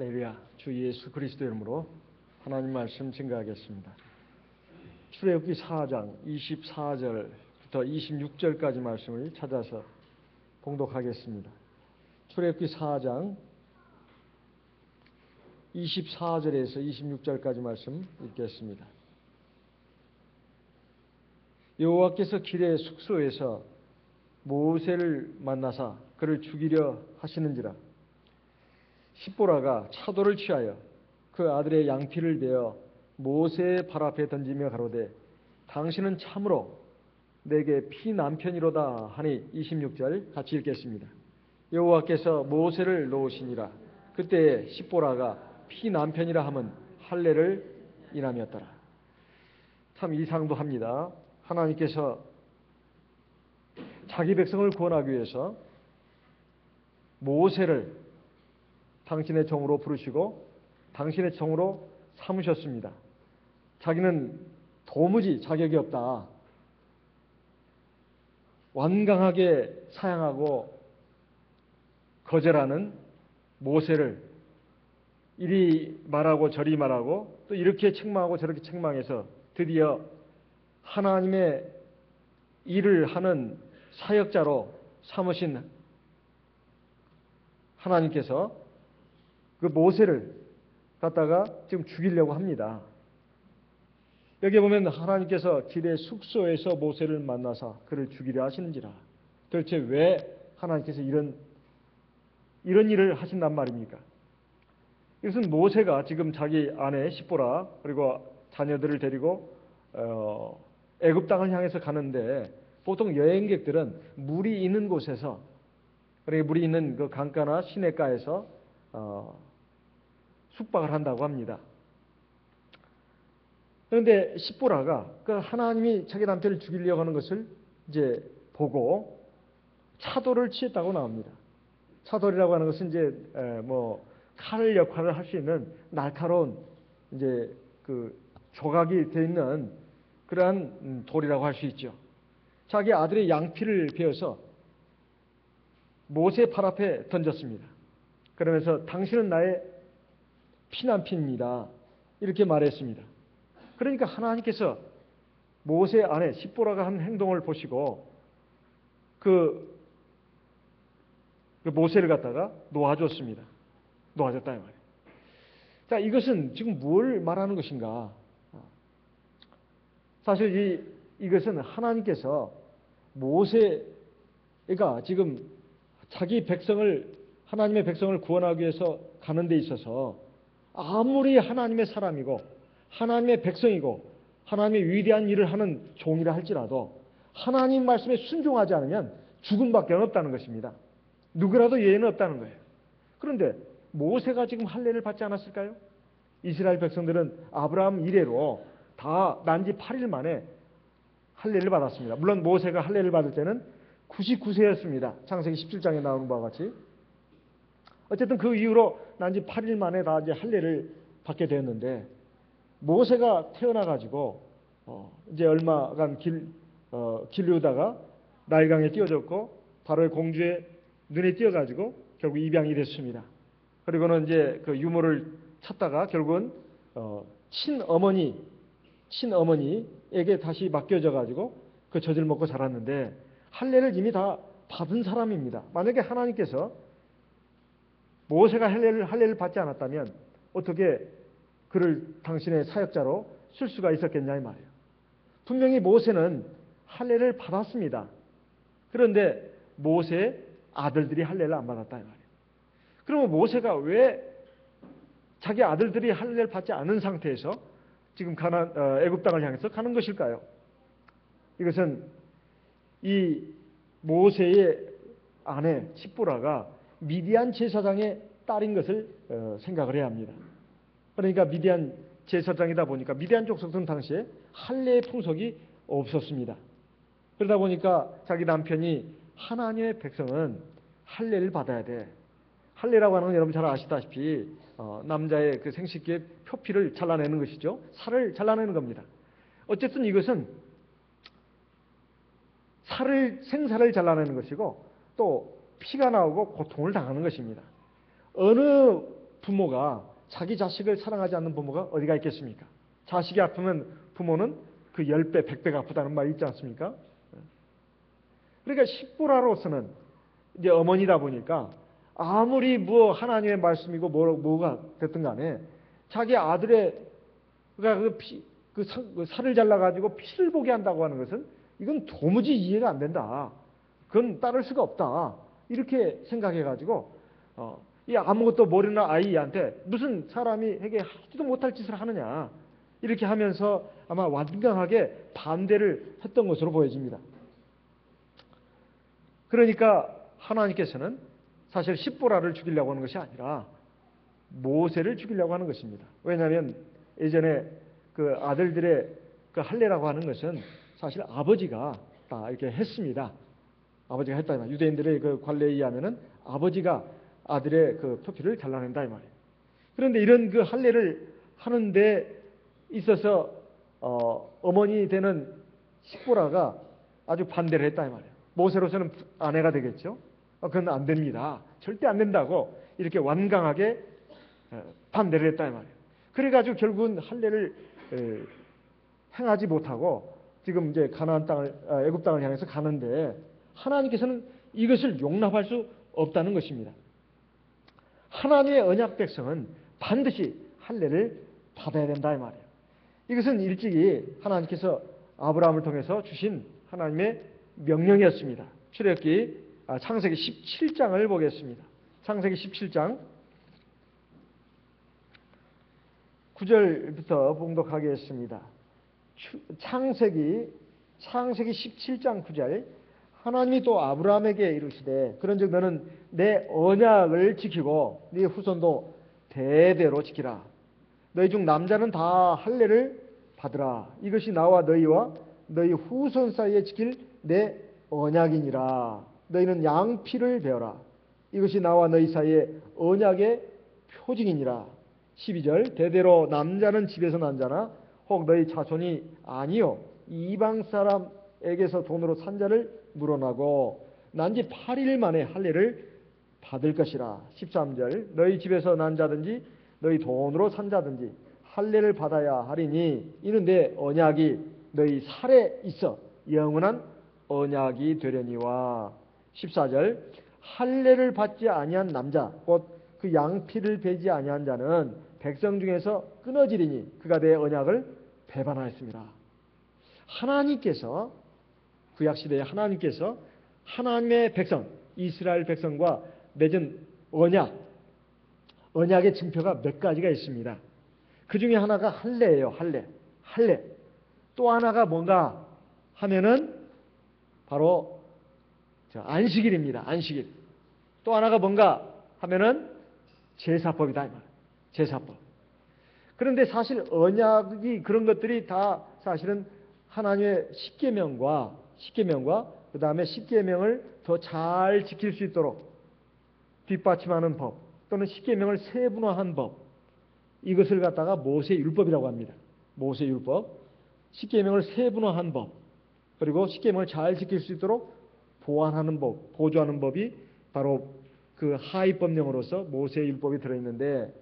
할렐루야. 주 예수 그리스도 이름으로 하나님 말씀 증거하겠습니다. 출애굽기 4장 24절부터 26절까지 말씀을 찾아서 봉독하겠습니다. 출애굽기 4장 24절에서 26절까지 말씀 읽겠습니다. 여호와께서 길의 숙소에서 모세를 만나사 그를 죽이려 하시는지라. 십보라가 차도를 취하여 그 아들의 양피를 베어 모세의 발 앞에 던지며 가로되 당신은 참으로 내게 피남편이로다 하니 26절 같이 읽겠습니다. 여호와께서 모세를 놓으시니라. 그때에 십보라가 피남편이라 함은 할례를 인함이었더라. 참 이상도 합니다. 하나님께서 자기 백성을 구원하기 위해서 모세를 당신의 종으로 부르시고 당신의 종으로 삼으셨습니다. 자기는 도무지 자격이 없다. 완강하게 사양하고 거절하는 모세를 이리 말하고 저리 말하고 또 이렇게 책망하고 저렇게 책망해서 드디어 하나님의 일을 하는 사역자로 삼으신 하나님께서 그 모세를 갖다가 지금 죽이려고 합니다. 여기 보면 하나님께서 길의 숙소에서 모세를 만나사 그를 죽이려 하시는지라. 도대체 왜 하나님께서 이런 일을 하신단 말입니까? 이것은 모세가 지금 자기 아내 십보라 그리고 자녀들을 데리고 애굽 땅을 향해서 가는데 보통 여행객들은 물이 있는 곳에서 그러니까 물이 있는 그 강가나 시냇가에서 숙박을 한다고 합니다. 그런데 십보라가 그 하나님이 자기 남편을 죽이려고 하는 것을 이제 보고 차도를 취했다고 나옵니다. 차돌이라고 하는 것은 이제 칼 역할을 할 수 있는 날카로운 이제 그 조각이 되어 있는 그러한 돌이라고 할 수 있죠. 자기 아들의 양피를 베어서 모세 발 앞에 던졌습니다. 그러면서 당신은 나의 피남편입니다. 이렇게 말했습니다. 그러니까 하나님께서 모세 아내 십보라가 한 행동을 보시고 그 모세를 갖다가 놓아줬습니다. 놓아줬다 이 말이에요. 자, 이것은 지금 뭘 말하는 것인가? 사실 이것은 하나님께서 모세가 지금 자기 하나님의 백성을 구원하기 위해서 가는 데 있어서 아무리 하나님의 사람이고 하나님의 백성이고 하나님의 위대한 일을 하는 종이라 할지라도 하나님 말씀에 순종하지 않으면 죽음밖에 없다는 것입니다. 누구라도 예외는 없다는 거예요. 그런데 모세가 지금 할례를 받지 않았을까요? 이스라엘 백성들은 아브라함 이래로 다 난지 8일 만에 할례를 받았습니다. 물론 모세가 할례를 받을 때는 99세였습니다. 창세기 17장에 나오는 바와 같이. 어쨌든 그 이후로 난지 8일 만에 다 이제 할례를 받게 되었는데 모세가 태어나가지고 이제 얼마간 길르다가 나일강에 뛰어졌고 바로의 공주의 눈에 띄어가지고 결국 입양이 됐습니다. 그리고는 이제 그 유모를 찾다가 결국은 친어머니에게 다시 맡겨져가지고 그 젖을 먹고 자랐는데 할례를 이미 다 받은 사람입니다. 만약에 하나님께서 모세가 할례를 받지 않았다면 어떻게 그를 당신의 사역자로 쓸 수가 있었겠냐 이 말이에요. 분명히 모세는 할례를 받았습니다. 그런데 모세의 아들들이 할례를 안 받았다 이 말이에요. 그러면 모세가 왜 자기 아들들이 할례를 받지 않은 상태에서 지금 애굽 땅을 향해서 가는 것일까요? 이것은 이 모세의 아내 십보라가 미디안 제사장의 딸인 것을 생각을 해야 합니다. 그러니까 미디안 제사장이다 보니까 미디안 족속은 당시에 할례의 풍속이 없었습니다. 그러다 보니까 자기 남편이 하나님의 백성은 할례를 받아야 돼. 할례라고 하는 건 여러분 잘 아시다시피 남자의 그 생식기의 표피를 잘라내는 것이죠. 살을 잘라내는 겁니다. 어쨌든 이것은 생사를 잘라내는 것이고 또 피가 나오고 고통을 당하는 것입니다. 어느 부모가 자기 자식을 사랑하지 않는 부모가 어디가 있겠습니까? 자식이 아프면 부모는 그 10배, 100배가 아프다는 말이 있지 않습니까? 그러니까 식구라로서는 이제 어머니다 보니까 아무리 뭐 하나님의 말씀이고 뭐가 됐든 간에 자기 아들의 그 살을 잘라가지고 피를 보게 한다고 하는 것은 이건 도무지 이해가 안 된다. 그건 따를 수가 없다. 이렇게 생각해가지고 이 아무것도 모르는 아이한테 무슨 사람이 에게 하지도 못할 짓을 하느냐 이렇게 하면서 아마 완강하게 반대를 했던 것으로 보여집니다. 그러니까 하나님께서는 사실 십보라를 죽이려고 하는 것이 아니라 모세를 죽이려고 하는 것입니다. 왜냐하면 예전에 그 아들들의 그 할례라고 하는 것은 사실 아버지가 다 이렇게 했습니다. 아버지가 했다 이 말. 유대인들의 그 관례에 의하면은 아버지가 아들의 그 표피를 잘라낸다 이 말이에요. 그런데 이런 그 할례를 하는데 있어서 어머니 되는 십보라가 아주 반대를 했다 이 말이에요. 모세로서는 아내가 되겠죠. 그건 안 됩니다. 절대 안 된다고 이렇게 완강하게 반대를 했다 이 말이에요. 그래가지고 결국은 할례를 행하지 못하고 지금 이제 가나안 땅을 애굽 땅을 향해서 가는데 하나님께서는 이것을 용납할 수 없다는 것입니다. 하나님의 언약 백성은 반드시 할례를 받아야 된다 이 말이에요. 이것은 일찍이 하나님께서 아브라함을 통해서 주신 하나님의 명령이었습니다. 창세기 17장을 보겠습니다. 창세기 17장 9절부터 봉독하겠습니다. 창세기 17장 9절 하나님이 또 아브라함에게 이르시되 그런즉 너는 내 언약을 지키고 네 후손도 대대로 지키라. 너희 중 남자는 다 할례를 받으라. 이것이 나와 너희와 너희 후손 사이에 지킬 내 언약이니라. 너희는 양피를 베어라. 이것이 나와 너희 사이에 언약의 표징이니라. 12절 대대로 남자는 집에서 난 자나 혹 너희 자손이 아니요 이방 사람에게서 돈으로 산 자를 물어나고 난 지 8일 만에 할례를 받을 것이라. 13절 너희 집에서 난 자든지 너희 돈으로 산 자든지 할례를 받아야 하리니 이는 내 언약이 너희 살에 있어 영원한 언약이 되려니와. 14절 할례를 받지 아니한 남자 곧 그 양피를 베지 아니한 자는 백성 중에서 끊어지리니 그가 내 언약을 배반하였습니다. 하나님께서 구약시대에 하나님께서 하나님의 백성 이스라엘 백성과 맺은 언약의 증표가 몇 가지가 있습니다. 그 중에 하나가 할례예요. 할례. 또 하나가 뭔가 하면은 바로 안식일입니다. 안식일. 또 하나가 뭔가 하면은 제사법이다. 제사법. 그런데 사실 언약이 그런 것들이 다 사실은 하나님의 십계명과 그 다음에 십계명을 더 잘 지킬 수 있도록 뒷받침하는 법 또는 십계명을 세분화한 법 이것을 갖다가 모세율법이라고 합니다. 모세율법, 십계명을 세분화한 법 그리고 십계명을 잘 지킬 수 있도록 보완하는 법, 보조하는 법이 바로 그 하위법령으로서 모세율법이 들어있는데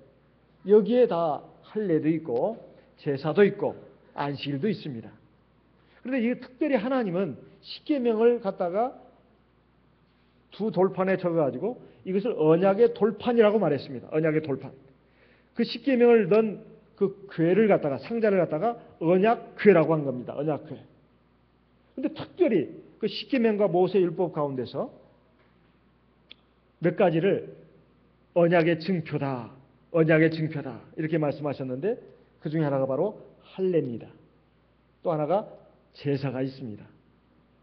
여기에 다 할례도 있고 제사도 있고 안식일도 있습니다. 그런데 이 특별히 하나님은 십계명을 갖다가 두 돌판에 적어가지고 이것을 언약의 돌판이라고 말했습니다. 언약의 돌판. 그 십계명을 넣은 그 궤를 갖다가 상자를 갖다가 언약궤라고 한 겁니다. 언약궤. 그런데 특별히 그 십계명과 모세율법 가운데서 몇 가지를 언약의 증표다. 이렇게 말씀하셨는데 그 중에 하나가 바로 할례입니다. 또 하나가 제사가 있습니다.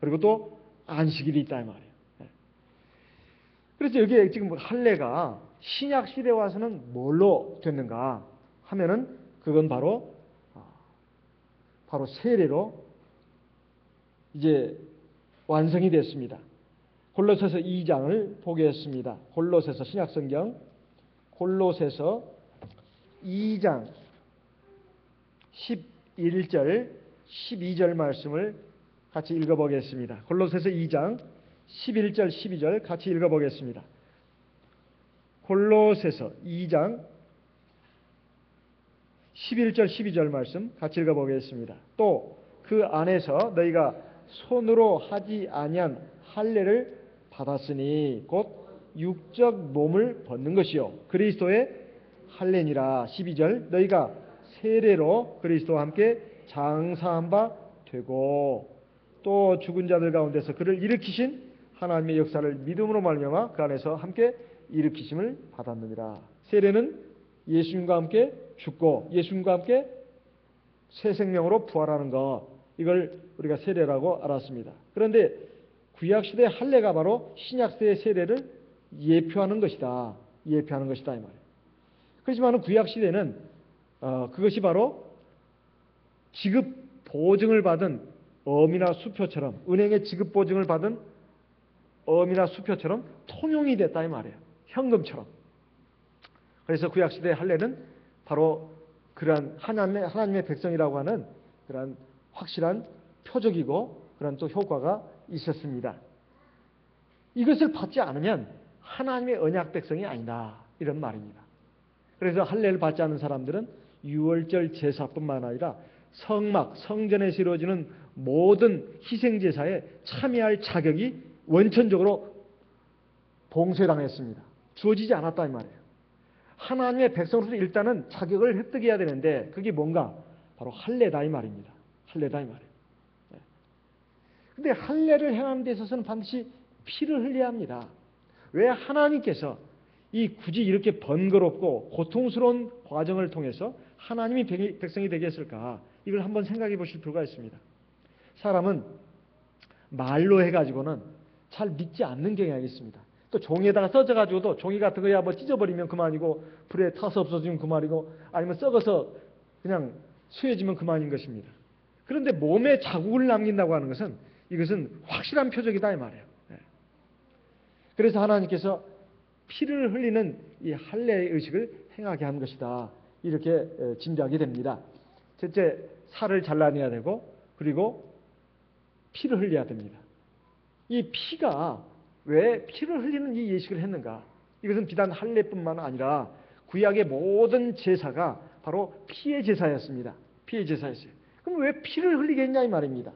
그리고 또 안식일이 있다 이 말이에요. 그래서 여기에 지금 할례가 신약 시대에 와서는 뭘로 됐는가 하면은 그건 바로 세례로 이제 완성이 됐습니다. 골로새서 2장을 보겠습니다. 골로새서 신약성경 골로새서 2장 11절 12절 말씀을 같이 읽어보겠습니다. 골로새서 2장 11절 12절 같이 읽어보겠습니다. 골로새서 2장 11절 12절 말씀 같이 읽어보겠습니다. 또 그 안에서 너희가 손으로 하지 아니한 할례를 받았으니 곧 육적 몸을 벗는 것이요 그리스도의 할례니라. 12절 너희가 세례로 그리스도와 함께 장사한 바 되고 또 죽은 자들 가운데서 그를 일으키신 하나님의 역사를 믿음으로 말미암아 그 안에서 함께 일으키심을 받았느니라. 세례는 예수님과 함께 죽고 예수님과 함께 새 생명으로 부활하는 것, 이걸 우리가 세례라고 알았습니다. 그런데 구약시대 할례가 바로 신약시대의 세례를 예표하는 것이다. 예표하는 것이다 이 말이에요. 그렇지만 구약시대는 그것이 바로 지급 보증을 받은 어미나 수표처럼, 은행에 지급 보증을 받은 어미나 수표처럼 통용이 됐다 이 말이에요. 현금처럼. 그래서 구약시대의 할례는 바로 그러한 하나님의 백성이라고 하는 그러한 확실한 표적이고 그런 또 효과가 있었습니다. 이것을 받지 않으면 하나님의 언약 백성이 아니다 이런 말입니다. 그래서 할례를 받지 않는 사람들은 유월절 제사뿐만 아니라 성막, 성전에서 이루어지는 모든 희생제사에 참여할 자격이 원천적으로 봉쇄당했습니다. 주어지지 않았다 이 말이에요. 하나님의 백성으로서 일단은 자격을 획득해야 되는데 그게 뭔가? 바로 할례다 이 말입니다. 할례다 이 말이에요. 근데 할례를 행하는 데 있어서는 반드시 피를 흘려야 합니다. 왜 하나님께서 굳이 이렇게 번거롭고 고통스러운 과정을 통해서 하나님이 백성이 되게 했을까? 이걸 한번 생각해 보실 필요가 있습니다. 사람은 말로 해가지고는 잘 믿지 않는 경향이 있습니다. 또 종이에다가 써져가지고도 종이 같은 거야 뭐 찢어버리면 그만이고 불에 타서 없어지면 그만이고 아니면 썩어서 그냥 쇠해지면 그만인 것입니다. 그런데 몸에 자국을 남긴다고 하는 것은 이것은 확실한 표적이다 이 말이에요. 그래서 하나님께서 피를 흘리는 이 할례의 의식을 행하게 한 것이다. 이렇게 짐작이 됩니다. 첫째, 살을 잘라내야 되고 그리고 피를 흘려야 됩니다. 이 피가 왜 피를 흘리는 이 예식을 했는가? 이것은 비단 할례뿐만 아니라 구약의 모든 제사가 바로 피의 제사였습니다. 피의 제사였어요. 그럼 왜 피를 흘리겠냐 이 말입니다.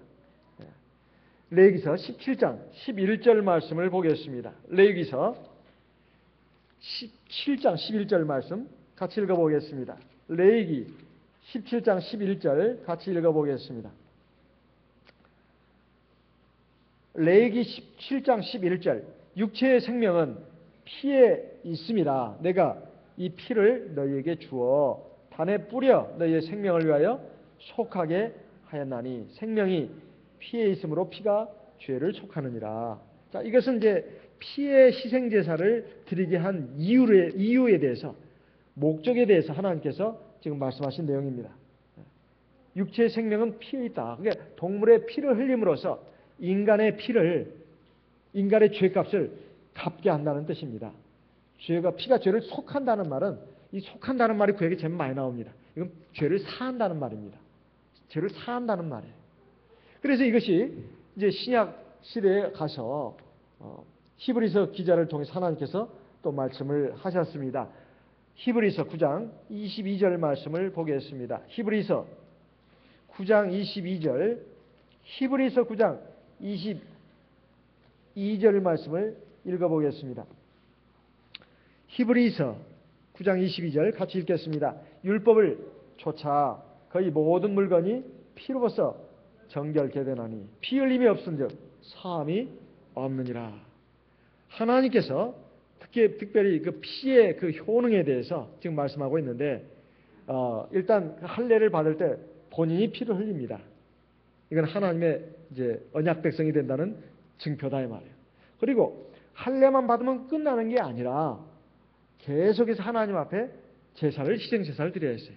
레위기서 17장 11절 말씀을 보겠습니다. 레위기서 17장 11절 말씀 같이 읽어보겠습니다. 레위기 17장 11절 같이 읽어보겠습니다. 레위기 17장 11절 육체의 생명은 피에 있음이라 내가 이 피를 너희에게 주어 단에 뿌려 너희의 생명을 위하여 속하게 하였나니 생명이 피에 있으므로 피가 죄를 속하느니라. 자, 이것은 이제 피의 희생 제사를 드리게 한 이유에 대해서 목적에 대해서 하나님께서 지금 말씀하신 내용입니다. 육체의 생명은 피에 있다. 그러니까 동물의 피를 흘림으로써 인간의 죄값을 갚게 한다는 뜻입니다. 피가 죄를 속한다는 말은 이 속한다는 말이 구약에 제일 많이 나옵니다. 이건 죄를 사한다는 말입니다. 죄를 사한다는 말이에요. 그래서 이것이 이제 신약 시대에 가서 히브리서 기자를 통해서 하나님께서 또 말씀을 하셨습니다. 히브리서 9장 22절 말씀을 보겠습니다. 히브리서 9장 22절 히브리서 9장 22절 말씀을 읽어보겠습니다. 히브리서 9장 22절 같이 읽겠습니다. 율법을 쫓아 거의 모든 물건이 피로써 정결케 되나니 피 흘림이 없은즉 사함이 없느니라. 하나님께서 특별히 그 피의 그 효능에 대해서 지금 말씀하고 있는데 일단 할례를 받을 때 본인이 피를 흘립니다. 이건 하나님의 이제 언약 백성이 된다는 증표다 이 말이에요. 그리고 할례만 받으면 끝나는 게 아니라 계속해서 하나님 앞에 희생 제사를 드려야 했어요.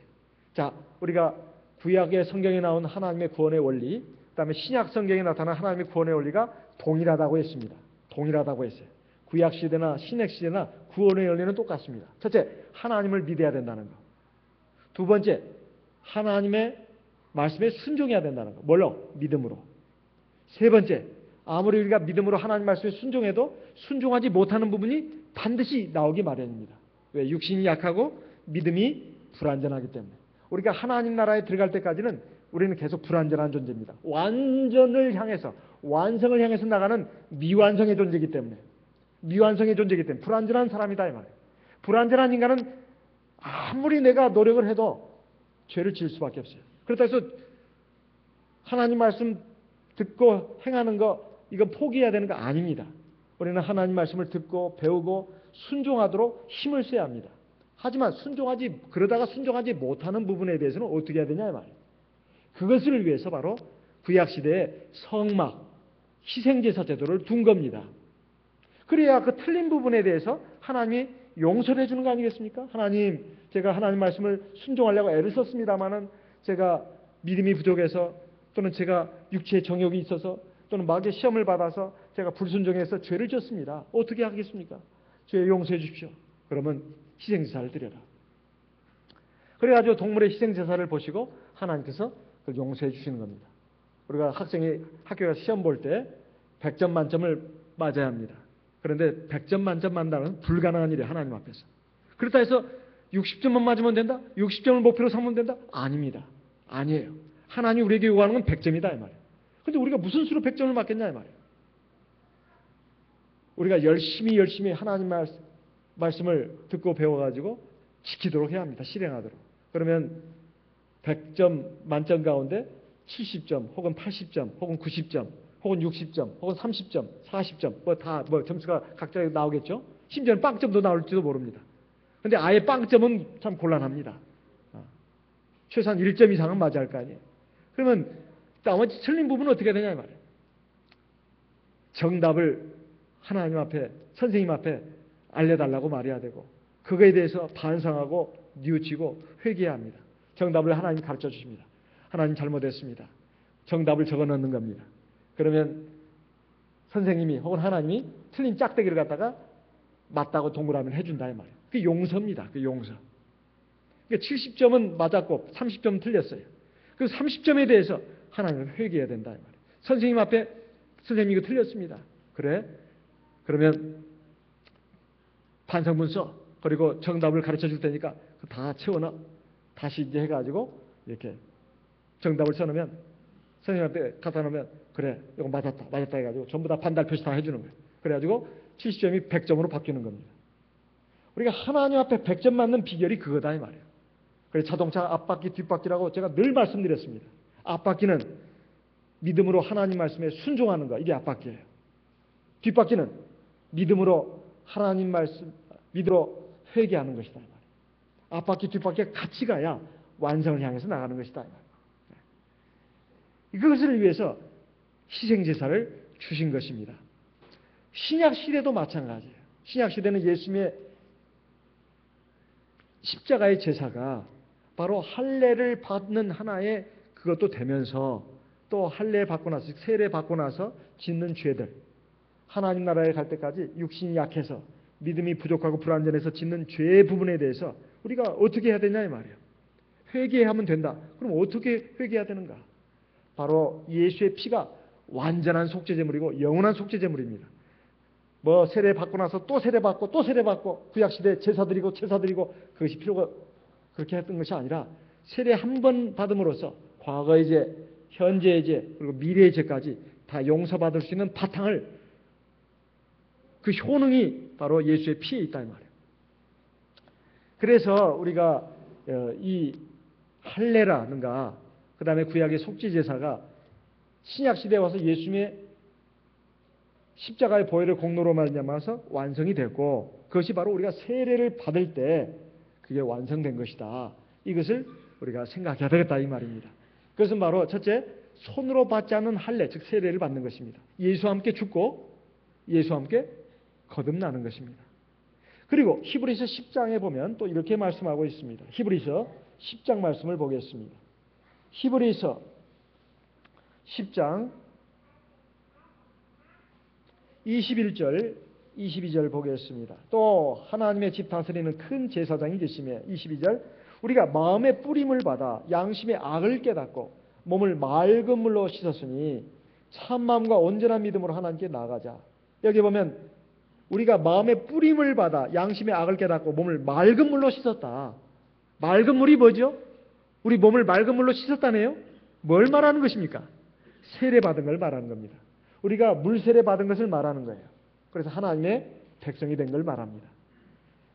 자, 우리가 구약의 성경에 나온 하나님의 구원의 원리, 그다음에 신약 성경에 나타난 하나님의 구원의 원리가 동일하다고 했습니다. 동일하다고 했어요. 구약 시대나 신약 시대나 구원의 원리는 똑같습니다. 첫째, 하나님을 믿어야 된다는 거. 두 번째, 하나님의 말씀에 순종해야 된다는 거. 뭘로? 믿음으로. 세 번째, 아무리 우리가 믿음으로 하나님 말씀에 순종해도 순종하지 못하는 부분이 반드시 나오기 마련입니다. 왜? 육신이 약하고 믿음이 불완전하기 때문에. 우리가 하나님 나라에 들어갈 때까지는 우리는 계속 불완전한 존재입니다. 완전을 향해서, 완성을 향해서 나가는 미완성의 존재이기 때문에, 불완전한 사람이다 이 말이에요. 불완전한 인간은 아무리 내가 노력을 해도 죄를 지을 수밖에 없어요. 그렇다 해서 하나님 말씀 듣고 행하는 거, 이건 포기해야 되는 거 아닙니다. 우리는 하나님 말씀을 듣고 배우고 순종하도록 힘을 써야 합니다. 하지만 그러다가 순종하지 못하는 부분에 대해서는 어떻게 해야 되냐 이 말이에요. 그것을 위해서 바로 구약시대에 성막, 희생제사 제도를 둔 겁니다. 그래야 그 틀린 부분에 대해서 하나님이 용서를 해주는 거 아니겠습니까? 하나님, 제가 하나님 말씀을 순종하려고 애를 썼습니다마는 제가 믿음이 부족해서, 또는 제가 육체의 정욕이 있어서, 또는 마귀의 시험을 받아서 제가 불순종해서 죄를 졌습니다. 어떻게 하겠습니까? 죄 용서해 주십시오. 그러면 희생제사를 드려라. 그래가지고 동물의 희생제사를 보시고 하나님께서 그걸 용서해 주시는 겁니다. 우리가 학생이 학교에 가서 시험 볼 때 100점 만점을 맞아야 합니다. 그런데 100점 만점 만다는 불가능한 일이에요. 하나님 앞에서. 그렇다 해서 60점만 맞으면 된다? 60점을 목표로 삼으면 된다? 아닙니다. 아니에요. 하나님이 우리에게 요구하는 건 100점이다 이 말이에요. 근데 우리가 무슨 수로 100점을 맞겠냐 이 말이에요. 우리가 열심히 하나님 말씀을 듣고 배워가지고 지키도록 해야 합니다. 실행하도록. 그러면 100점 만점 가운데 70점 혹은 80점 혹은 90점 혹은 60점 혹은 30점 40점 점수가 각자 나오겠죠. 심지어는 빵점도 나올지도 모릅니다. 그런데 아예 빵점은 참 곤란합니다. 최소한 1점 이상은 맞아야 할 거 아니에요. 그러면 나머지 틀린 부분은 어떻게 되냐 이 말이에요. 정답을 하나님 앞에, 선생님 앞에 알려달라고 말해야 되고, 그거에 대해서 반성하고 뉘우치고 회개해야 합니다. 정답을 하나님 가르쳐 주십니다. 하나님 잘못했습니다. 정답을 적어 넣는 겁니다. 그러면 선생님이 혹은 하나님이 틀린 짝대기를 갖다가 맞다고 동그라미를 해준다 이 말이에요. 그게 용서입니다. 그 용서. 그러니까 70점은 맞았고 30점은 틀렸어요. 그 30점에 대해서 하나님을 회개해야 된다 이 말이에요. 선생님 앞에 선생님 이거 틀렸습니다. 그래? 그러면 반성문서 그리고 정답을 가르쳐 줄 테니까 다 채워넣어. 다시 이제 해가지고 이렇게 정답을 써놓으면 선생님한테 갖다 놓으면 그래 이거 맞았다 해가지고 전부 다 반달 표시 다 해주는 거예요. 그래가지고 70점이 100점으로 바뀌는 겁니다. 우리가 하나님 앞에 100점 맞는 비결이 그거다 이 말이에요. 그래서 자동차 앞바퀴 뒷바퀴라고 제가 늘 말씀드렸습니다. 앞바퀴는 믿음으로 하나님 말씀에 순종하는 거, 이게 앞바퀴예요. 뒷바퀴는 믿음으로 하나님 말씀 믿으러 회개하는 것이다 이 말이에요. 앞바퀴 뒷바퀴가 같이 가야 완성을 향해서 나가는 것이다 이 말이에요. 이것을 위해서 희생제사를 주신 것입니다. 신약시대도 마찬가지예요. 신약시대는 예수님의 십자가의 제사가 바로 할례를 받는 하나의 그것도 되면서, 또 할례 받고 나서, 세례 받고 나서 짓는 죄들, 하나님 나라에 갈 때까지 육신이 약해서 믿음이 부족하고 불완전해서 짓는 죄의 부분에 대해서 우리가 어떻게 해야 되냐 이 말이에요. 회개하면 된다. 그럼 어떻게 회개해야 되는가? 바로 예수의 피가 완전한 속죄제물이고 영원한 속죄제물입니다. 뭐 세례 받고 나서 또 세례 받고 또 세례 받고 구약시대 제사 드리고 그것이 필요가 그렇게 했던 것이 아니라 세례 한 번 받음으로써 과거의 죄, 현재의 죄, 그리고 미래의 죄까지 다 용서받을 수 있는 바탕을, 그 효능이 바로 예수의 피에 있다 이 말이에요. 그래서 우리가 이 할례라든가 그 다음에 구약의 속죄제사가 신약시대에 와서 예수님의 십자가의 보혈의 공로로 말미암아서 완성이 됐고, 그것이 바로 우리가 세례를 받을 때 그게 완성된 것이다. 이것을 우리가 생각해야 되겠다 이 말입니다. 그것은 바로 첫째, 손으로 받지 않는 할례, 즉 세례를 받는 것입니다. 예수와 함께 죽고 예수와 함께 거듭나는 것입니다. 그리고 히브리서 10장에 보면 또 이렇게 말씀하고 있습니다. 히브리서 10장 말씀을 보겠습니다. 히브리서 10장 21절, 22절 보겠습니다. 또 하나님의 집 다스리는 큰 제사장이 계시며 22절, 우리가 마음의 뿌림을 받아 양심의 악을 깨닫고 몸을 맑은 물로 씻었으니 참마음과 온전한 믿음으로 하나님께 나아가자. 여기 보면 우리가 마음의 뿌림을 받아 양심의 악을 깨닫고 몸을 맑은 물로 씻었다. 맑은 물이 뭐죠? 우리 몸을 맑은 물로 씻었다네요. 뭘 말하는 것입니까? 세례받은 걸 말하는 겁니다. 우리가 물 세례받은 것을 말하는 거예요. 그래서 하나님의 백성이 된 걸 말합니다.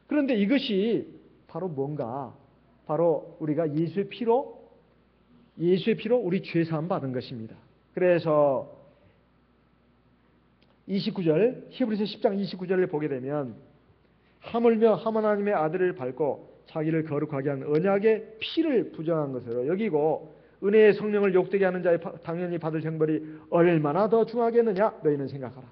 그런데 이것이 바로 뭔가? 바로 우리가 예수의 피로 우리 죄 사함 받은 것입니다. 그래서 29절, 히브리서 10장 29절을 보게 되면 하물며 하나님의 아들을 밟고 자기를 거룩하게 한 언약의 피를 부정한 것으로 여기고 은혜의 성령을 욕되게 하는 자의 당연히 받을 형벌이 얼마나 더 중하겠느냐 너희는 생각하라.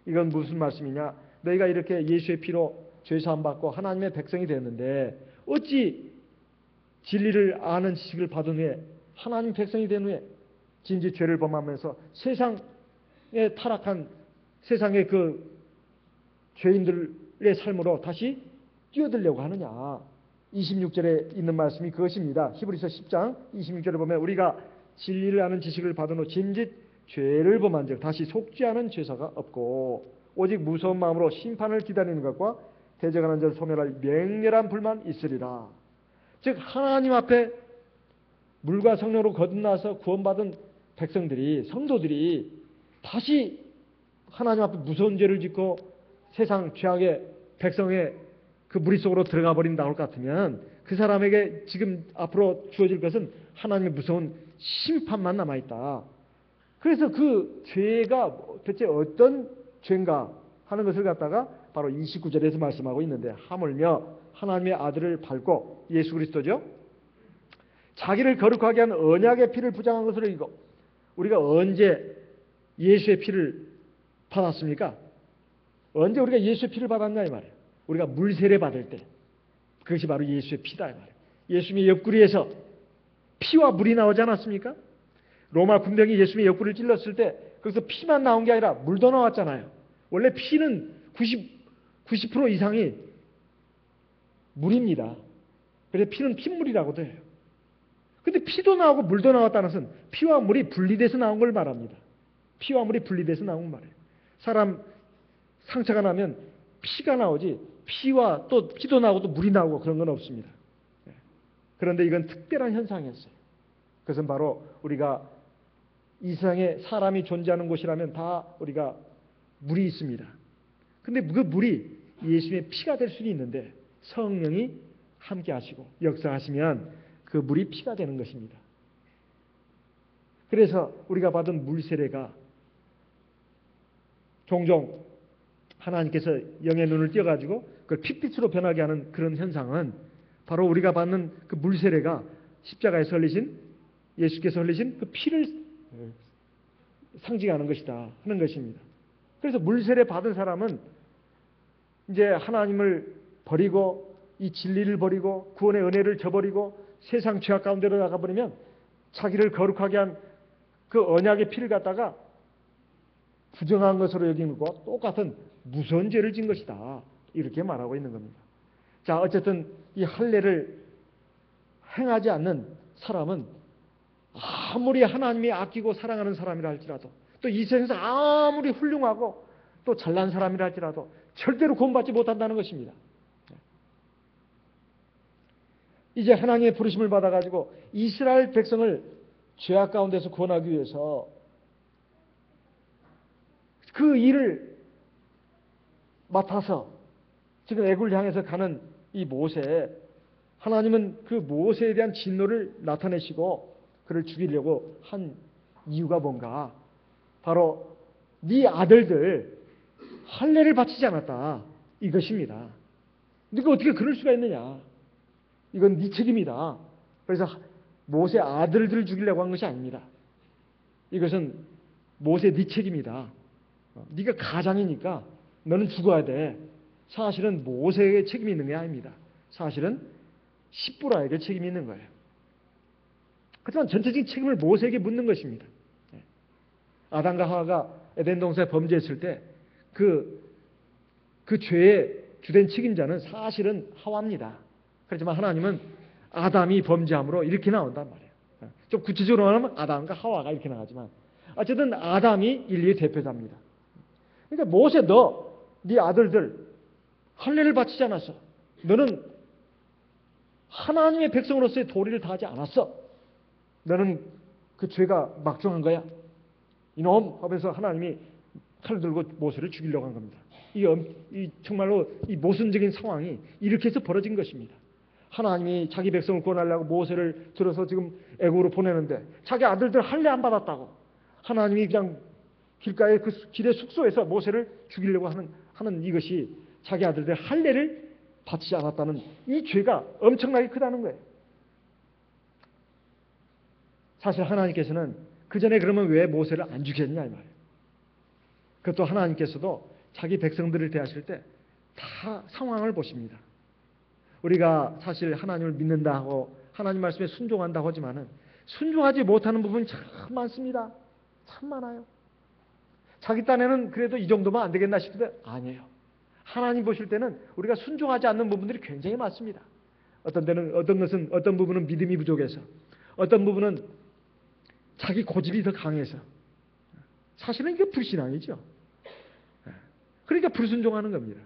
이건 무슨 말씀이냐? 너희가 이렇게 예수의 피로 죄 사함 받고 하나님의 백성이 됐는데 어찌 진리를 아는 지식을 받은 후에 하나님 백성이 된 후에 진지 죄를 범하면서 세상에 타락한 세상의 그 죄인들의 삶으로 다시 뛰어들려고 하느냐. 26절에 있는 말씀이 그것입니다. 히브리서 10장 26절에 보면 우리가 진리를 아는 지식을 받은 후 짐짓 죄를 범한 즉 다시 속지 않은 죄사가 없고 오직 무서운 마음으로 심판을 기다리는 것과 대적하는 자를 소멸할 맹렬한 불만 있으리라. 즉 하나님 앞에 물과 성령으로 거듭나서 구원받은 백성들이 성도들이 다시 하나님 앞에 무서운 죄를 짓고 세상 죄악의 백성의 그 무리 속으로 들어가 버린다 할 것 같으면 그 사람에게 지금 앞으로 주어질 것은 하나님의 무서운 심판만 남아있다. 그래서 그 죄가 대체 어떤 죄인가 하는 것을 갖다가 바로 29절에서 말씀하고 있는데 하물며 하나님의 아들을 밟고 예수 그리스도죠. 자기를 거룩하게 한 언약의 피를 부정한 것으로 이거 우리가 언제 예수의 피를 받았습니까? 언제 우리가 예수의 피를 받았냐 이 말이에요. 우리가 물 세례 받을 때 그것이 바로 예수의 피다 이 말이에요. 예수님의 옆구리에서 피와 물이 나오지 않았습니까? 로마 군병이 예수님의 옆구리를 찔렀을 때 거기서 피만 나온 게 아니라 물도 나왔잖아요. 원래 피는 90% 이상이 물입니다. 그래서 피는 핏물이라고도 해요. 근데 피도 나오고 물도 나왔다는 것은 피와 물이 분리돼서 나온 걸 말합니다. 피와 물이 분리돼서 나온 말이에요. 사람 상처가 나면 피가 나오지 피와 또 피도 나오고 또 물이 나오고 그런 건 없습니다. 그런데 이건 특별한 현상이었어요. 그것은 바로 우리가 이 세상에 사람이 존재하는 곳이라면 다 우리가 물이 있습니다. 근데 그 물이 예수님의 피가 될 수는 있는데 성령이 함께 하시고 역사하시면 그 물이 피가 되는 것입니다. 그래서 우리가 받은 물 세례가 종종 하나님께서 영의 눈을 띄어가지고 그걸 핏빛으로 변하게 하는 그런 현상은 바로 우리가 받는 그 물 세례가 십자가에서 흘리신 예수께서 흘리신 그 피를 상징하는 것이다 하는 것입니다. 그래서 물 세례 받은 사람은 이제 하나님을 버리고 이 진리를 버리고 구원의 은혜를 저버리고 세상 죄악 가운데로 나가버리면 자기를 거룩하게 한 그 언약의 피를 갖다가 부정한 것으로 여기는 것과 똑같은 무서운 죄를 진 것이다. 이렇게 말하고 있는 겁니다. 자, 어쨌든 이 할례를 행하지 않는 사람은 아무리 하나님이 아끼고 사랑하는 사람이라 할지라도 또 이 세상에서 아무리 훌륭하고 또 잘난 사람이라 할지라도 절대로 구원받지 못한다는 것입니다. 이제 하나님의 부르심을 받아가지고 이스라엘 백성을 죄악 가운데서 구원하기 위해서 그 일을 맡아서 지금 애굽을 향해서 가는 이 모세, 하나님은 그 모세에 대한 진노를 나타내시고 그를 죽이려고 한 이유가 뭔가? 바로 네 아들들 할례를 바치지 않았다 이것입니다. 네가 어떻게 그럴 수가 있느냐? 이건 네 책임이다. 그래서 모세 아들들을 죽이려고 한 것이 아닙니다. 이것은 모세 네 책임이다. 네가 가장이니까 너는 죽어야 돼. 사실은 모세에게 책임이 있는 게 아닙니다. 사실은 십부라에게 책임이 있는 거예요. 하지만 전체적인 책임을 모세에게 묻는 것입니다. 아담과 하와가 에덴 동산에 범죄했을 때 그 죄의 주된 책임자는 사실은 하와입니다. 그렇지만 하나님은 아담이 범죄함으로 이렇게 나온단 말이에요. 좀 구체적으로 말하면 아담과 하와가 이렇게 나가지만 어쨌든 아담이 인류의 대표자입니다. 그러니까 모세 네 아들들 할례를 바치지 않았어. 너는 하나님의 백성으로서의 도리를 다하지 않았어. 너는 그 죄가 막중한 거야. 이놈 하면서 하나님이 칼을 들고 모세를 죽이려고 한 겁니다. 이 정말로 이 모순적인 상황이 이렇게 해서 벌어진 것입니다. 하나님이 자기 백성을 구원하려고 모세를 들어서 지금 애국으로 보내는데 자기 아들들 할례 안 받았다고 하나님이 그냥 길가에 그 길의 숙소에서 모세를 죽이려고 하는 이것이 자기 아들들 할례를 받지 않았다는 이 죄가 엄청나게 크다는 거예요. 사실 하나님께서는 그 전에 그러면 왜 모세를 안 죽였냐 이 말이에요. 그것도 하나님께서도 자기 백성들을 대하실 때 다 상황을 보십니다. 우리가 사실 하나님을 믿는다 하고 하나님 말씀에 순종한다고 하지만은 순종하지 못하는 부분이 참 많습니다. 참 많아요. 자기 딴에는 그래도 이 정도면 안 되겠나 싶은데 아니에요. 하나님 보실 때는 우리가 순종하지 않는 부분들이 굉장히 많습니다. 어떤 때는 어떤 부분은 믿음이 부족해서 어떤 부분은 자기 고집이 더 강해서 사실은 이게 불신앙이죠. 그러니까 불순종하는 겁니다.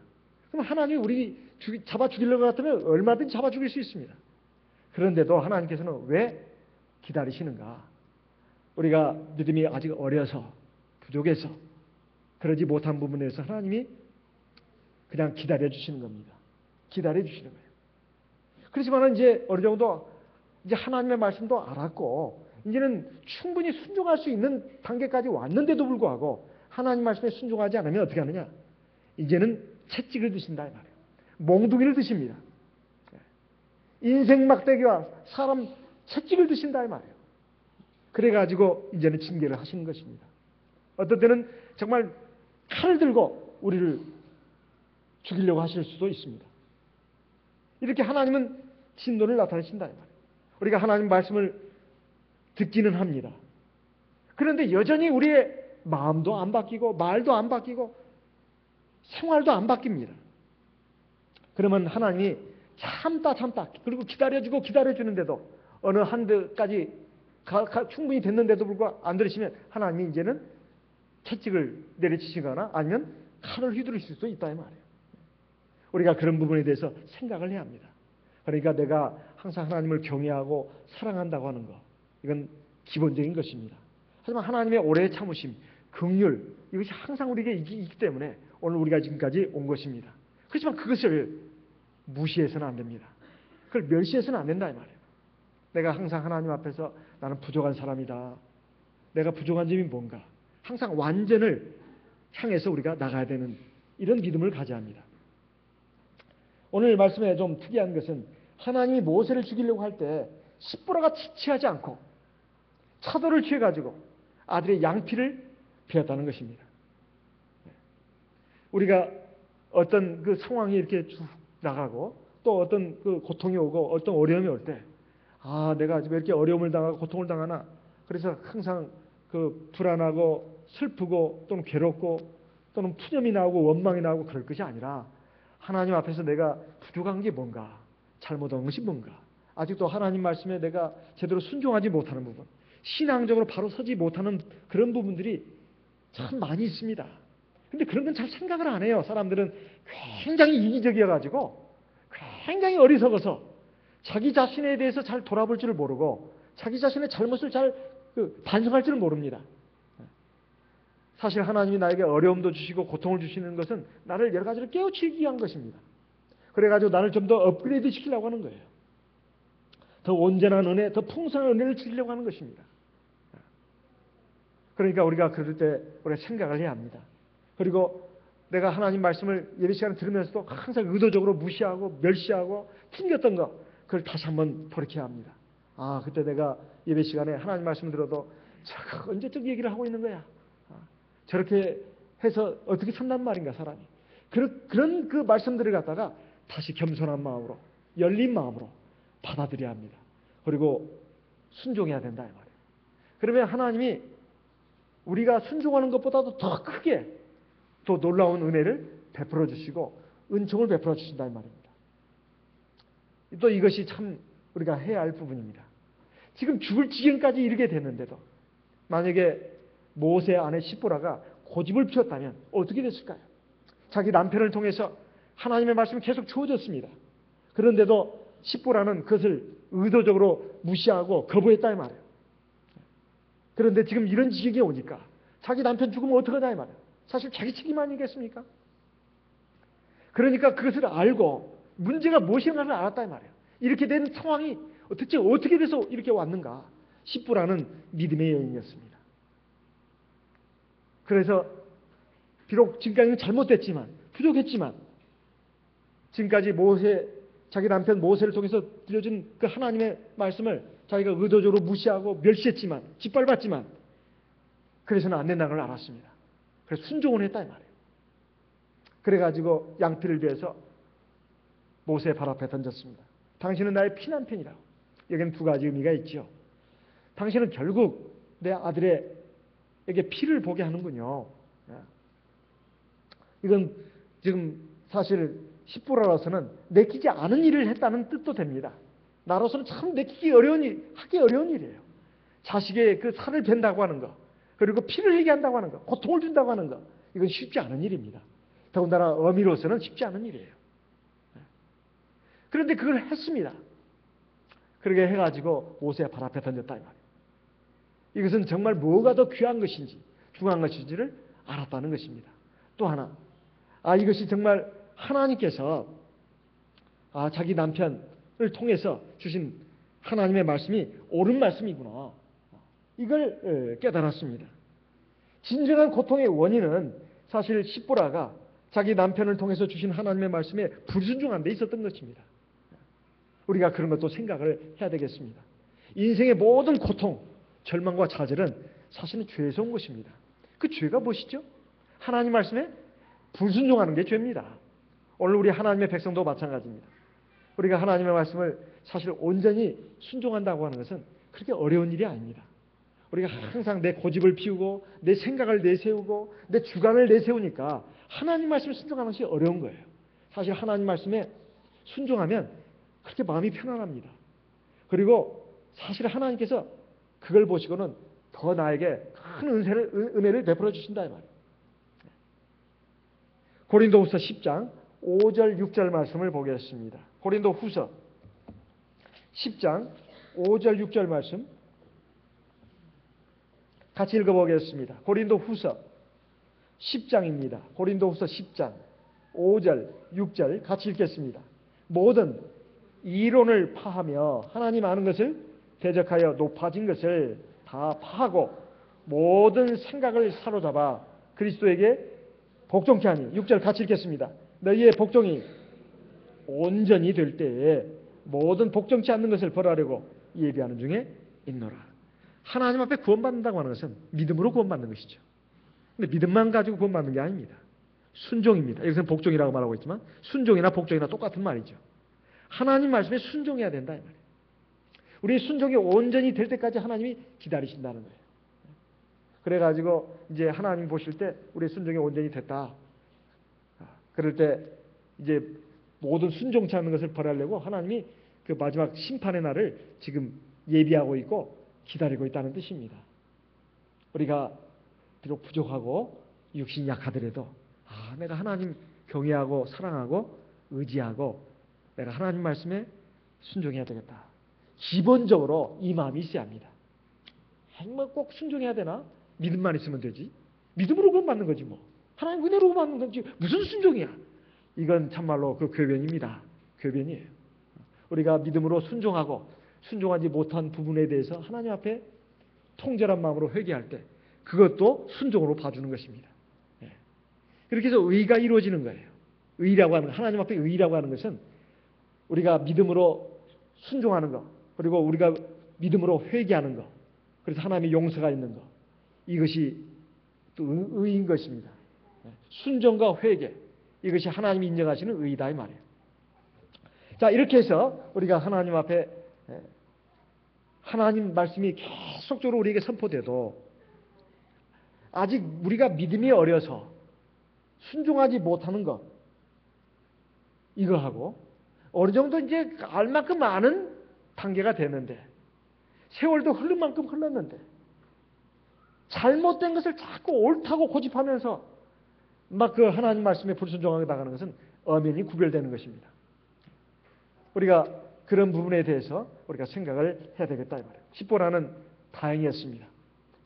그럼 하나님이 우리 잡아 죽이려고 같으면 얼마든지 잡아 죽일 수 있습니다. 그런데도 하나님께서는 왜 기다리시는가? 우리가 믿음이 아직 어려서 부족해서 그러지 못한 부분에서 하나님이 그냥 기다려 주시는 겁니다. 기다려 주시는 거예요. 그렇지만 이제 어느 정도 이제 하나님의 말씀도 알았고 이제는 충분히 순종할 수 있는 단계까지 왔는데도 불구하고 하나님 말씀에 순종하지 않으면 어떻게 하느냐? 이제는 채찍을 드신다 이 말이에요. 몽둥이를 드십니다. 인생 막대기와 사람 채찍을 드신다 이 말이에요. 그래가지고 이제는 징계를 하시는 것입니다. 어떤 때는 정말 칼을 들고 우리를 죽이려고 하실 수도 있습니다. 이렇게 하나님은 진노를 나타내신다 이 말이에요. 우리가 하나님 말씀을 듣기는 합니다. 그런데 여전히 우리의 마음도 안 바뀌고 말도 안 바뀌고 생활도 안 바뀝니다. 그러면 하나님이 참다 그리고 기다려주고 기다려주는데도 어느 한때까지 충분히 됐는데도 불구하고 안 들으시면 하나님이 이제는 채찍을 내리치시거나 아니면 칼을 휘두르실 수도 있다 이 말이에요. 우리가 그런 부분에 대해서 생각을 해야 합니다. 그러니까 내가 항상 하나님을 경외하고 사랑한다고 하는 것 이건 기본적인 것입니다. 하지만 하나님의 오래 참으심, 긍휼 이것이 항상 우리에게 있기 때문에 오늘 우리가 지금까지 온 것입니다. 그렇지만 그것을 무시해서는 안 됩니다. 그걸 멸시해서는 안 된다 이 말이에요. 내가 항상 하나님 앞에서 나는 부족한 사람이다. 내가 부족한 점이 뭔가. 항상 완전을 향해서 우리가 나가야 되는 이런 믿음을 가져야 합니다. 오늘 말씀에 좀 특이한 것은 하나님이 모세를 죽이려고 할 때 십보라가 지체하지 않고 차도를 취해가지고 아들의 양피를 베었다는 것입니다. 우리가 어떤 그 상황이 이렇게 쭉 나가고 또 어떤 그 고통이 오고 어떤 어려움이 올 때 내가 왜 이렇게 어려움을 당하고 고통을 당하나 그래서 항상 그 불안하고 슬프고 또는 괴롭고 또는 푸념이 나오고 원망이 나오고 그럴 것이 아니라 하나님 앞에서 내가 부족한 게 뭔가 잘못한 것이 뭔가 아직도 하나님 말씀에 내가 제대로 순종하지 못하는 부분 신앙적으로 바로 서지 못하는 그런 부분들이 참 많이 있습니다. 근데 그런 건 잘 생각을 안 해요. 사람들은 굉장히 이기적이어가지고 굉장히 어리석어서 자기 자신에 대해서 잘 돌아볼 줄을 모르고 자기 자신의 잘못을 잘 반성할 줄을 모릅니다. 사실 하나님이 나에게 어려움도 주시고 고통을 주시는 것은 나를 여러 가지로 깨우치기 위한 것입니다. 그래가지고 나를 좀 더 업그레이드 시키려고 하는 거예요. 더 온전한 은혜, 더 풍성한 은혜를 주시려고 하는 것입니다. 그러니까 우리가 그럴 때 우리가 생각을 해야 합니다. 그리고 내가 하나님 말씀을 예배 시간에 들으면서도 항상 의도적으로 무시하고 멸시하고 튕겼던 거 그걸 다시 한번 돌이켜야 합니다. 그때 내가 예배 시간에 하나님 말씀 들어도 저거 언제적 얘기를 하고 있는 거야. 저렇게 해서 어떻게 산단 말인가 사람이. 그런 그 말씀들을 갖다가 다시 겸손한 마음으로 열린 마음으로 받아들여야 합니다. 그리고 순종해야 된다 이 말이에요. 그러면 하나님이 우리가 순종하는 것보다도 더 크게 또 놀라운 은혜를 베풀어 주시고 은총을 베풀어 주신다 이 말입니다. 또 이것이 참 우리가 해야 할 부분입니다. 지금 죽을 지경까지 이르게 됐는데도 만약에 모세 아내 시보라가 고집을 피웠다면 어떻게 됐을까요? 자기 남편을 통해서 하나님의 말씀이 계속 주어졌습니다. 그런데도 시보라는 그것을 의도적으로 무시하고 거부했다 이 말이에요. 그런데 지금 이런 지경이 오니까 자기 남편 죽으면 어떡하냐 이 말이에요. 사실 자기 책임 아니겠습니까? 그러니까 그것을 알고 문제가 무엇인가를 알았다 이 말이에요. 이렇게 된 상황이 대체 어떻게 돼서 이렇게 왔는가? 십부라는 믿음의 여인이었습니다. 그래서 비록 지금까지는 잘못됐지만 부족했지만 지금까지 자기 남편 모세를 통해서 들려준 그 하나님의 말씀을 자기가 의도적으로 무시하고 멸시했지만 짓밟았지만 그래서는 안 된다는 걸 알았습니다. 그래서 순종을 했다 이 말이에요. 그래가지고 양피를 베어서 모세의 발 앞에 던졌습니다. 당신은 나의 피난편이라고. 여기는 두 가지 의미가 있죠. 당신은 결국 내 아들에게 피를 보게 하는군요. 이건 지금 사실 십부라로서는 내키지 않은 일을 했다는 뜻도 됩니다. 나로서는 참 내키기 어려운 일, 하기 어려운 일이에요. 자식의 그 살을 벤다고 하는 거, 그리고 피를 흘리게 한다고 하는 거, 고통을 준다고 하는 거, 이건 쉽지 않은 일입니다. 더군다나 어미로서는 쉽지 않은 일이에요. 그런데 그걸 했습니다. 그렇게 해가지고 모세의 발 앞에 던졌다 이 말이에요. 이것은 정말 뭐가 더 귀한 것인지 중요한 것인지를 알았다는 것입니다. 또 하나, 이것이 정말 하나님께서 자기 남편을 통해서 주신 하나님의 말씀이 옳은 말씀이구나. 이걸 깨달았습니다. 진정한 고통의 원인은 사실 십보라가 자기 남편을 통해서 주신 하나님의 말씀에 불순종한 데 있었던 것입니다. 우리가 그런 것도 생각을 해야 되겠습니다. 인생의 모든 고통, 절망과 좌절은 사실은 죄에서 온 것입니다. 그 죄가 무엇이죠? 하나님 말씀에 불순종하는 게 죄입니다. 오늘 우리 하나님의 백성도 마찬가지입니다. 우리가 하나님의 말씀을 사실 온전히 순종한다고 하는 것은 그렇게 어려운 일이 아닙니다. 우리가 항상 내 고집을 피우고 내 생각을 내세우고 내 주관을 내세우니까 하나님 말씀을 순종하는 것이 어려운 거예요. 사실 하나님 말씀에 순종하면 그렇게 마음이 편안합니다. 그리고 사실 하나님께서 그걸 보시고는 더 나에게 큰 은혜를 베풀어 주신다 이 말이에요. 고린도후서 10장 5절 6절 말씀을 보겠습니다. 고린도후서 10장 5절 6절 말씀 같이 읽어보겠습니다. 고린도후서 10장입니다. 고린도후서 10장 5절 6절 같이 읽겠습니다. 모든 이론을 파하며 하나님 아는 것을 대적하여 높아진 것을 다 파하고 모든 생각을 사로잡아 그리스도에게 복종케 하니 6절 같이 읽겠습니다. 너희의 복종이 온전히 될 때에 모든 복종치 않는 것을 벌하려고 예비하는 중에 있노라. 하나님 앞에 구원받는다고 하는 것은 믿음으로 구원받는 것이죠. 근데 믿음만 가지고 구원받는 게 아닙니다. 순종입니다. 여기서는 복종이라고 말하고 있지만 순종이나 복종이나 똑같은 말이죠. 하나님 말씀에 순종해야 된다 이 말이에요. 우리 순종이 온전히 될 때까지 하나님이 기다리신다는 거예요. 그래가지고 이제 하나님 보실 때 우리 순종이 온전히 됐다. 그럴 때 이제 모든 순종치 않는 것을 벌하려고 하나님이 그 마지막 심판의 날을 지금 예비하고 있고 기다리고 있다는 뜻입니다. 우리가 비록 부족하고 육신이 약하더라도 내가 하나님 경외하고 사랑하고 의지하고 내가 하나님 말씀에 순종해야 되겠다. 기본적으로 이 마음이 있어야 합니다. 정말 꼭 순종해야 되나? 믿음만 있으면 되지. 믿음으로 구원받는 거지 뭐. 하나님 은혜로 구원받는 거지. 무슨 순종이야? 이건 참말로 그 궤변입니다. 궤변이에요. 우리가 믿음으로 순종하고 순종하지 못한 부분에 대해서 하나님 앞에 통절한 마음으로 회개할 때 그것도 순종으로 봐주는 것입니다. 그렇게 해서 의가 이루어지는 거예요. 의라고 하는 하나님 앞에 의라고 하는 것은 우리가 믿음으로 순종하는 것, 그리고 우리가 믿음으로 회개하는 것, 그래서 하나님의 용서가 있는 것, 이것이 또 의인 것입니다. 순종과 회개, 이것이 하나님이 인정하시는 의이다 이 말이에요. 자, 이렇게 해서 우리가 하나님 앞에 하나님 말씀이 계속적으로 우리에게 선포돼도 아직 우리가 믿음이 어려서 순종하지 못하는 것, 이거하고 어느 정도 이제 알 만큼 아는 단계가 되는데 세월도 흐른 만큼 흘렀는데 잘못된 것을 자꾸 옳다고 고집하면서 막 그 하나님 말씀에 불순종하게 나가는 것은 엄연히 구별되는 것입니다. 우리가 그런 부분에 대해서 우리가 생각을 해야 되겠다 이 말이에요. 십보라는 다행이었습니다.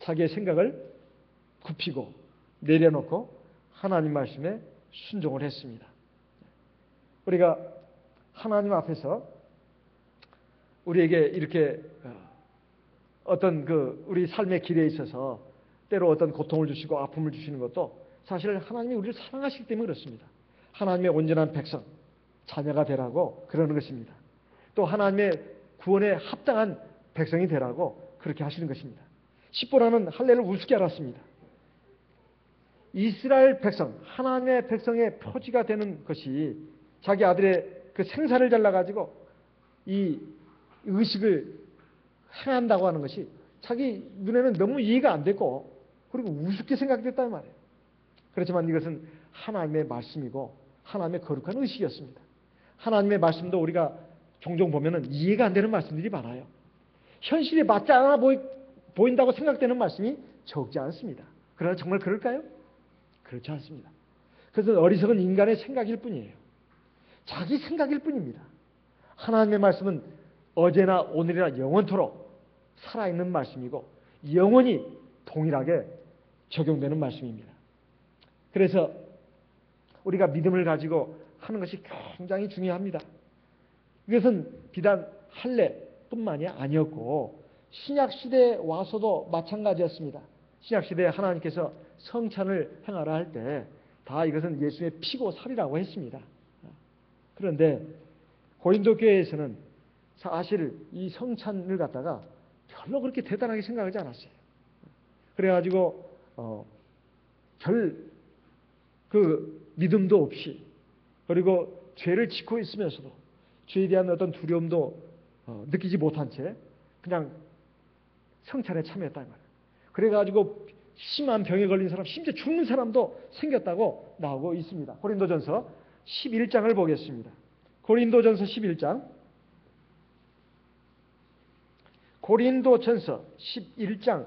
자기의 생각을 굽히고 내려놓고 하나님 말씀에 순종을 했습니다. 우리가 하나님 앞에서 우리에게 이렇게 어떤 우리 삶의 길에 있어서 때로 어떤 고통을 주시고 아픔을 주시는 것도 사실 하나님이 우리를 사랑하시기 때문에 그렇습니다. 하나님의 온전한 백성, 자녀가 되라고 그러는 것입니다. 또 하나님의 구원에 합당한 백성이 되라고 그렇게 하시는 것입니다. 십보라는 할례를 우습게 알았습니다. 이스라엘 백성, 하나님의 백성의 표지가 되는 것이 자기 아들의 그 생사를 잘라가지고 이 의식을 행한다고 하는 것이 자기 눈에는 너무 이해가 안 되고 그리고 우습게 생각됐단 말이에요. 그렇지만 이것은 하나님의 말씀이고 하나님의 거룩한 의식이었습니다. 하나님의 말씀도 우리가 종종 보면은 이해가 안 되는 말씀들이 많아요. 현실에 맞지 않아 보인다고 생각되는 말씀이 적지 않습니다. 그러나 정말 그럴까요? 그렇지 않습니다. 그래서 어리석은 인간의 생각일 뿐이에요. 자기 생각일 뿐입니다. 하나님의 말씀은 어제나 오늘이나 영원토록 살아있는 말씀이고 영원히 동일하게 적용되는 말씀입니다. 그래서 우리가 믿음을 가지고 하는 것이 굉장히 중요합니다. 이것은 비단 할례뿐만이 아니었고 신약시대에 와서도 마찬가지였습니다. 신약시대에 하나님께서 성찬을 행하라 할 때 다 이것은 예수의 피고 살이라고 했습니다. 그런데 고린도 교회에서는 사실 이 성찬을 갖다가 별로 그렇게 대단하게 생각하지 않았어요. 그래가지고 별 믿음도 없이 그리고 죄를 짓고 있으면서도 죄에 대한 어떤 두려움도 느끼지 못한 채 그냥 성찬에 참여했다는 거예요. 그래가지고 심한 병에 걸린 사람, 심지어 죽는 사람도 생겼다고 나오고 있습니다. 고린도전서 11장을 보겠습니다. 고린도전서 11장. 고린도전서 11장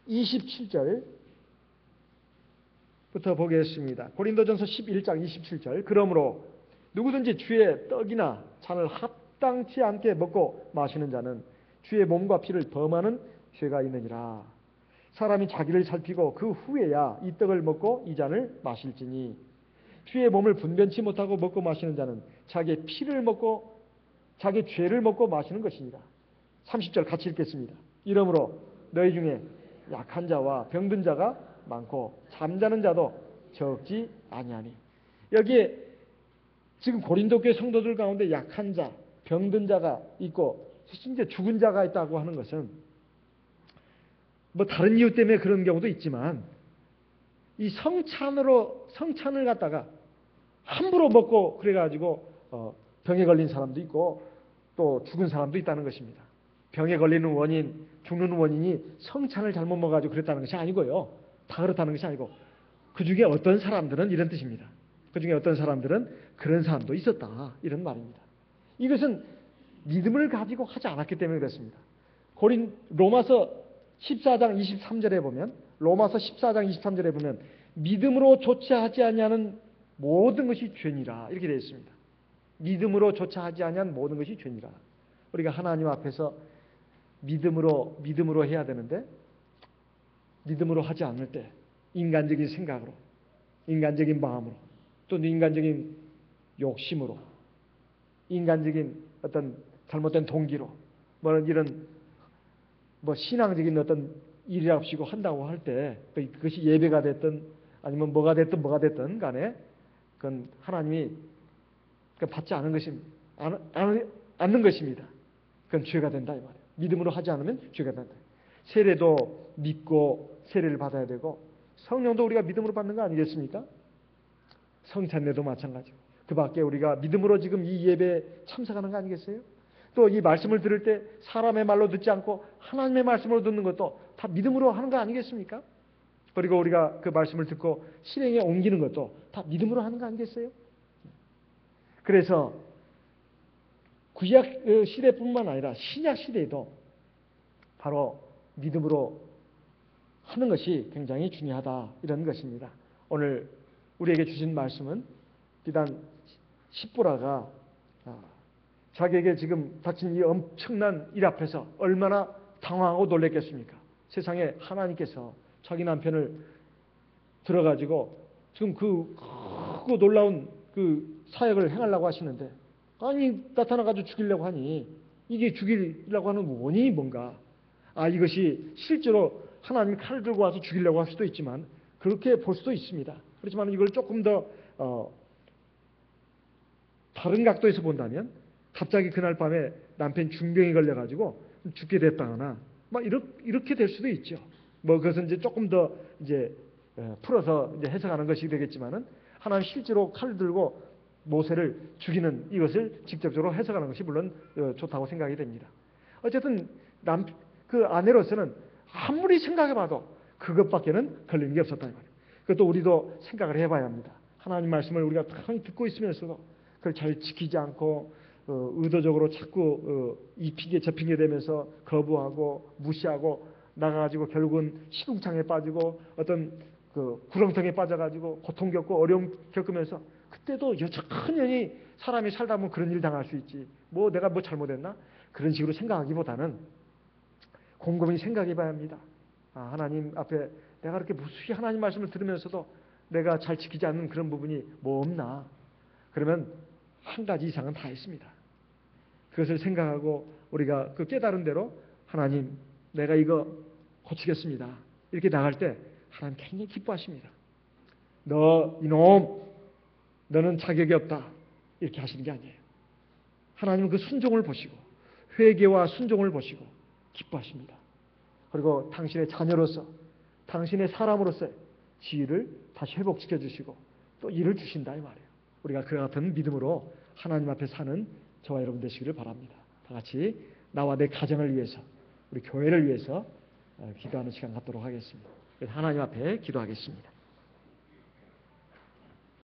27절부터 보겠습니다. 고린도전서 11장 27절. 그러므로 누구든지 주의 떡이나 잔을 합당치 않게 먹고 마시는 자는 주의 몸과 피를 범하는 죄가 있느니라. 사람이 자기를 살피고 그 후에야 이 떡을 먹고 이 잔을 마실지니 주의 몸을 분변치 못하고 먹고 마시는 자는 자기의 피를 먹고 자기의 죄를 먹고 마시는 것이니라. 30절 같이 읽겠습니다. 이러므로 너희 중에 약한 자와 병든 자가 많고 잠자는 자도 적지 아니하니. 여기에 지금 고린도 교회 성도들 가운데 약한 자, 병든 자가 있고 심지어 죽은 자가 있다고 하는 것은 뭐 다른 이유 때문에 그런 경우도 있지만 이 성찬을 갖다가 함부로 먹고 그래가지고 병에 걸린 사람도 있고 또 죽은 사람도 있다는 것입니다. 병에 걸리는 원인, 죽는 원인이 성찬을 잘못 먹어가지고 그랬다는 것이 아니고요. 다 그렇다는 것이 아니고 그 중에 어떤 사람들은 이런 뜻입니다. 그 중에 어떤 사람들은 그런 사람도 있었다 이런 말입니다. 이것은 믿음을 가지고 하지 않았기 때문에 그렇습니다. 로마서 14장 23절에 보면 로마서 14장 23절에 보면 믿음으로 조차하지 아니하는 모든 것이 죄니라 이렇게 되어 있습니다. 믿음으로 조차하지 아니한 모든 것이 죄니라. 우리가 하나님 앞에서 믿음으로 해야 되는데 믿음으로 하지 않을 때 인간적인 생각으로 인간적인 마음으로 또 인간적인 욕심으로 인간적인 어떤 잘못된 동기로 이런 신앙적인 어떤 일이라 합시고 한다고 할 때 그것이 예배가 됐든 아니면 뭐가 됐든 간에 그건 하나님이 받지 않는 것입니다. 그건 죄가 된다 이 말이에요. 믿음으로 하지 않으면 죄가 된다. 세례도 믿고 세례를 받아야 되고 성령도 우리가 믿음으로 받는 거 아니겠습니까? 성찬례도 마찬가지고 그 밖에 우리가 믿음으로 지금 이 예배에 참석하는 거 아니겠어요? 또 이 말씀을 들을 때 사람의 말로 듣지 않고 하나님의 말씀으로 듣는 것도 다 믿음으로 하는 거 아니겠습니까? 그리고 우리가 그 말씀을 듣고 실행에 옮기는 것도 다 믿음으로 하는 거 아니겠어요? 그래서 구약 시대뿐만 아니라 신약 시대에도 바로 믿음으로 하는 것이 굉장히 중요하다 이런 것입니다. 오늘 우리에게 주신 말씀은 비단 십보라가 자기에게 지금 닥친 이 엄청난 일 앞에서 얼마나 당황하고 놀랬겠습니까? 세상에 하나님께서 자기 남편을 들어가지고 지금 그 크고 놀라운 그 사역을 행하려고 하시는데, 아니 나타나가지고 죽이려고 하니 이게 죽이려고 하는 원인이 뭔가? 이것이 실제로 하나님이 칼을 들고 와서 죽이려고 할 수도 있지만 그렇게 볼 수도 있습니다. 그렇지만 이걸 조금 더 다른 각도에서 본다면, 갑자기 그날 밤에 남편 중병이 걸려가지고 죽게 됐다거나 이렇게 될 수도 있죠. 그것은 이제 조금 더 이제 풀어서 이제 해석하는 것이 되겠지만은, 하나님 실제로 칼을 들고 모세를 죽이는 이것을 직접적으로 해석하는 것이 물론 좋다고 생각이 됩니다. 어쨌든 그 아내로서는 아무리 생각해봐도 그것밖에는 걸리는 게 없었다 이 말이에요. 그것도 우리도 생각을 해봐야 합니다. 하나님 말씀을 우리가 편히 듣고 있으면서도 그걸 잘 지키지 않고 의도적으로 자꾸 이 핑계 되면서 거부하고 무시하고 나가가지고 결국은 시궁창에 빠지고 어떤 그 구렁텅이에 빠져가지고 고통 겪고 어려움 겪으면서, 그때도 여전히 사람이 살다 보면 그런 일 당할 수 있지. 내가 잘못했나? 그런 식으로 생각하기보다는 곰곰이 생각해봐야 합니다. 하나님 앞에 내가 그렇게 무수히 하나님 말씀을 들으면서도 내가 잘 지키지 않는 그런 부분이 없나? 그러면 한 가지 이상은 다 했습니다. 그것을 생각하고 우리가 그 깨달은 대로 하나님 내가 이거 고치겠습니다, 이렇게 나갈 때 하나님 굉장히 기뻐하십니다. 너 이놈, 너는 자격이 없다, 이렇게 하시는 게 아니에요. 하나님은 그 순종을 보시고 회개와 순종을 보시고 기뻐하십니다. 그리고 당신의 자녀로서, 당신의 사람으로서 지위를 다시 회복시켜 주시고 또 일을 주신다 이 말이에요. 우리가 그와 같은 믿음으로 하나님 앞에 사는 저와 여러분 되시기를 바랍니다. 다 같이 나와 내 가정을 위해서, 우리 교회를 위해서 기도하는 시간 갖도록 하겠습니다. 하나님 앞에 기도하겠습니다.